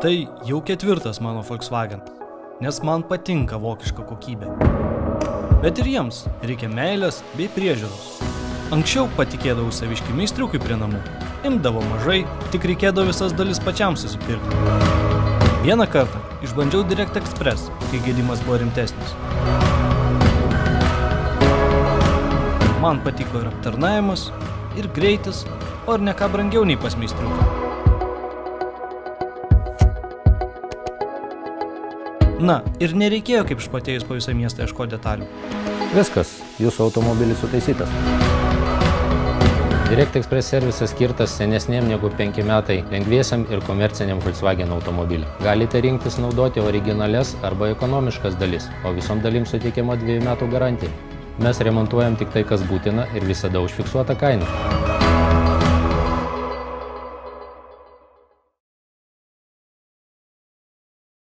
Tai jau 4. mano Volkswagen, nes man patinka vokiška kokybė. Bet ir jiems reikia meilės bei priežiūros. Anksčiau patikėdavau saviški meistriukui prie namų. Imdavo mažai, tik reikėdavo visas dalis pačiam susipirkti. Vieną kartą išbandžiau Direct Express, kai gedimas buvo rimtesnis. Man patiko ir aptarnavimas, ir greitis, o ir ne ką brangiau nei pas meistriuką. Na, ir nereikėjo kaip špatėjus po visą miestą ieškoti detalių. Viskas, jūsų automobilis sutaisytas. Direct Express servisas skirtas senesniem negu 5 metai lengviesiam ir komerciniam Volkswagen automobiliam. Galite rinktis naudoti originales arba ekonomiškas dalis, o visom dalim suteikiama 2 metų garantija. Mes remontuojam tik tai, kas būtina ir visada už fiksuotą kainą.